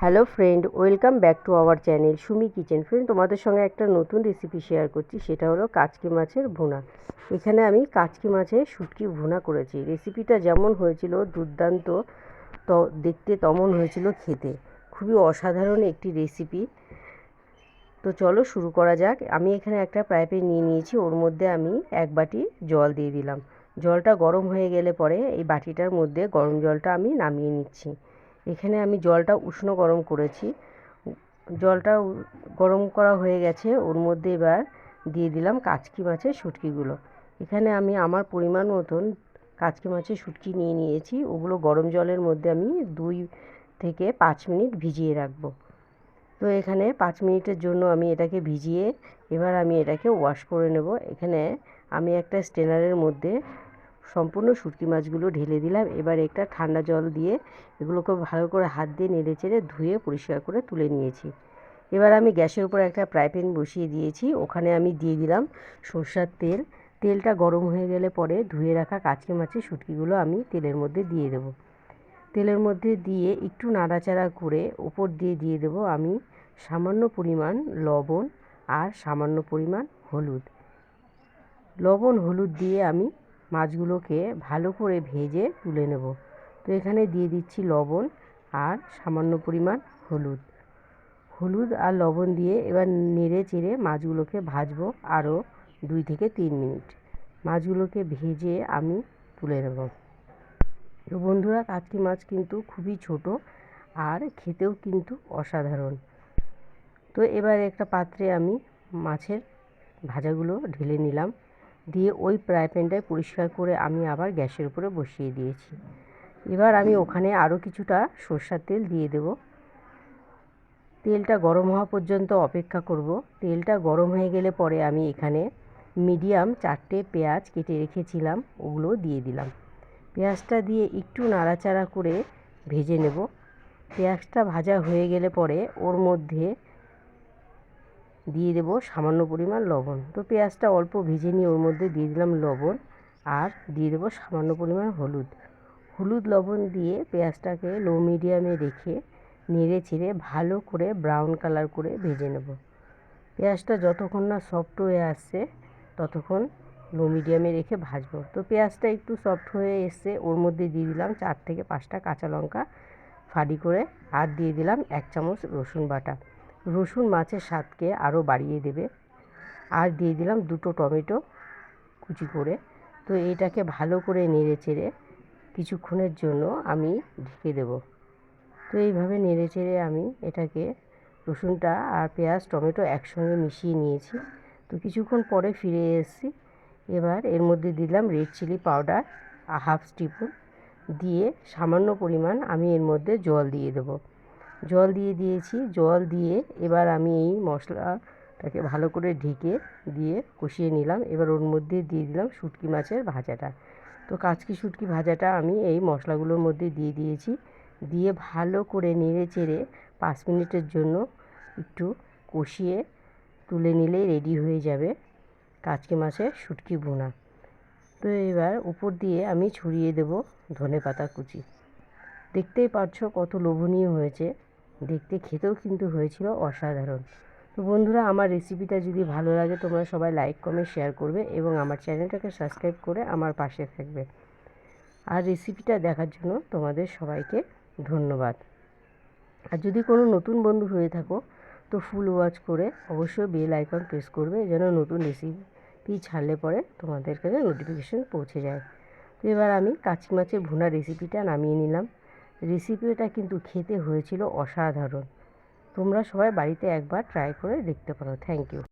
Hello friend, welcome back to our channel Sumi kitchen. Friend, তোমাদের সঙ্গে একটা নতুন রেসিপি শেয়ার করছি, সেটা হলো কাচকি মাছের ভুনা। এখানে আমি কাচকি মাছের শুটকি ভুনা করেছি। রেসিপিটা যেমন হয়েছিল দুর্দান্ত তো দেখতে, তেমন হয়েছিল খেতে। খুবই অসাধারণ একটি রেসিপি। তো চলো শুরু করা যাক। আমি এখানে একটা ফ্রাই প্যান নিয়ে নিয়েছি, ওর মধ্যে আমি 1 বাটি জল দিয়ে দিলাম। জলটা গরম হয়ে গেলে পরে এই বাটিটার মধ্যে গরম জলটা আমি নামিয়ে নিচ্ছি। এখানে আমি জলটা উষ্ণ গরম করেছি। জলটা গরম করা হয়ে গেছে, ওর মধ্যে এবার দিয়ে দিলাম কাচকি মাছের শুটকিগুলো। এখানে আমি আমার পরিমাণ মতন কাচকি মাছের শুটকি নিয়ে নিয়েছি। ওগুলো গরম জলের মধ্যে আমি 2 থেকে 5 মিনিট ভিজিয়ে রাখবো। তো এখানে 5 মিনিটের জন্য আমি এটাকে ভিজিয়ে এবার আমি এটাকে ওয়াশ করে নেব। এখানে আমি একটা স্ট্রেনারের মধ্যে সম্পূর্ণ শুটকি মাছগুলো ঢেলে দিলাম। এবার একটা ঠান্ডা জল দিয়ে এগুলোকে ভালো করে হাত দিয়ে নেড়ে চেড়ে ধুয়ে পরিষ্কার করে তুলে নিয়েছি। এবার আমি গ্যাসের উপর একটা ফ্রাই প্যান বসিয়ে দিয়েছি। ওখানে আমি দিয়ে দিলাম সরষের তেল। তেলটা গরম হয়ে গেলে পরে ধুয়ে রাখা কাচকি মাছের শুটকিগুলো আমি তেলের মধ্যে দিয়ে দেবো। তেলের মধ্যে দিয়ে একটু নাড়াচাড়া করে উপর দিয়ে দিয়ে দেবো আমি সামান্য পরিমাণ লবণ আর সামান্য পরিমাণ হলুদ। লবণ হলুদ দিয়ে আমি মাছগুলোকে ভালো করে ভেজে তুলে নেব। তো এখানে দিয়ে দিচ্ছি লবণ আর সামান্য পরিমাণ হলুদ। হলুদ আর লবণ দিয়ে এবার নেড়ে চেড়ে মাছগুলোকে ভাজবো আরও 2 থেকে 3 মিনিট। মাছগুলোকে ভেজে আমি তুলে নেব। তো বন্ধুরা, কাচকি মাছ কিন্তু খুবই ছোট আর খেতেও কিন্তু অসাধারণ। তো এবার একটা পাত্রে আমি মাছের ভাজাগুলো ঢেলে নিলাম, দিয়ে ওই ফ্রাই প্যানটায় পরিষ্কার করে আমি আবার গ্যাসের উপরে বসিয়ে দিয়েছি। এবার আমি ওখানে আরও কিছুটা সরষের তেল দিয়ে দেব। তেলটা গরম হওয়া পর্যন্ত অপেক্ষা করব। তেলটা গরম হয়ে গেলে পরে আমি এখানে মিডিয়াম 4টে পেঁয়াজ কেটে রেখেছিলাম, ওগুলো দিয়ে দিলাম। পেঁয়াজটা দিয়ে একটু নাড়াচাড়া করে ভেজে নেব। পেঁয়াজটা ভাজা হয়ে গেলে পরে ওর মধ্যে দিয়ে দেব সামান্য পরিমাণ লবণ। তো পেঁয়াজটা অল্প ভেজে নিয়ে ওর মধ্যে দিয়ে দিলাম লবণ আর দিয়ে দেবো সামান্য পরিমাণ হলুদ। হলুদ লবণ দিয়ে পেঁয়াজটাকে লো মিডিয়ামে রেখে নেড়ে চেড়ে ভালো করে ব্রাউন কালার করে ভেজে নেব। পেঁয়াজটা যতক্ষণ না সফট হয়ে আসছে ততক্ষণ লো মিডিয়ামে রেখে ভাজবো। তো পেঁয়াজটা একটু সফট হয়ে এসছে, ওর মধ্যে দিয়ে দিলাম 4 থেকে 5টা কাঁচা লঙ্কা ফালি করে, আর দিয়ে দিলাম 1 চামচ রসুন বাটা। রসুন মাছের স্বাদকে আরও বাড়িয়ে দেবে। আর দিয়ে দিলাম 2টো টমেটো কুচি করে। তো এটাকে ভালো করে নেড়ে চেড়ে কিছুক্ষণের জন্য আমি ঢেকে দেব। তো এইভাবে নেড়ে চেড়ে আমি এটাকে রসুনটা আর পেঁয়াজ টমেটো একসঙ্গে মিশিয়ে নিয়েছি। তো কিছুক্ষণ পরে ফিরে এসেছি। এবার এর মধ্যে দিলাম রেড চিলি পাউডার 1/2 টিস্পুন, দিয়ে সামান্য পরিমাণ আমি এর মধ্যে জল দিয়ে দেবো। জল দিয়ে দিয়েছি। জল দিয়ে এবার আমি এই মশলাটাকে ভালো করে ঢেকে দিয়ে কষিয়ে নিলাম। এবার ওর মধ্যে দিয়ে দিলাম শুটকি মাছের ভাজাটা। তো কাচকি শুটকি ভাজাটা আমি এই মশলাগুলোর মধ্যে দিয়ে দিয়েছি। দিয়ে ভালো করে নেড়ে চেড়ে 5 মিনিটের জন্য একটু কষিয়ে তুলে নিলেই রেডি হয়ে যাবে কাচকি মাছের শুটকি ভুনা। তো এবার উপর দিয়ে আমি ছড়িয়ে দেব ধনেপাতা কুচি। দেখতেই পাচ্ছো কত লোভনীয় হয়েছে দেখতে, খেতেও কিন্তু হয়েছিল অসাধারণ। তো বন্ধুরা, আমার রেসিপিটা যদি ভালো লাগে তোমরা সবাই লাইক কমেন্ট শেয়ার করবে এবং আমার চ্যানেলটাকে সাবস্ক্রাইব করে আমার পাশে থাকবে। আর রেসিপিটা দেখার জন্য তোমাদের সবাইকে ধন্যবাদ। আর যদি কোনো নতুন বন্ধু হয়ে থাকো তো ফুল ওয়াচ করে অবশ্যই বেল আইকন প্রেস করবে, যেন নতুন রেসিপি ছাড়লে পরে তোমাদের কাছে নোটিফিকেশন পৌঁছে যায়। তো এবার আমি কাচকি মাছের ভুনা রেসিপিটা নামিয়ে নিলাম। রেসিপিটা কিন্তু খেতে হয়েছিল অসাধারণ। তোমরা সবাই বাড়িতে একবার ট্রাই করে দেখতে পারো। Thank you.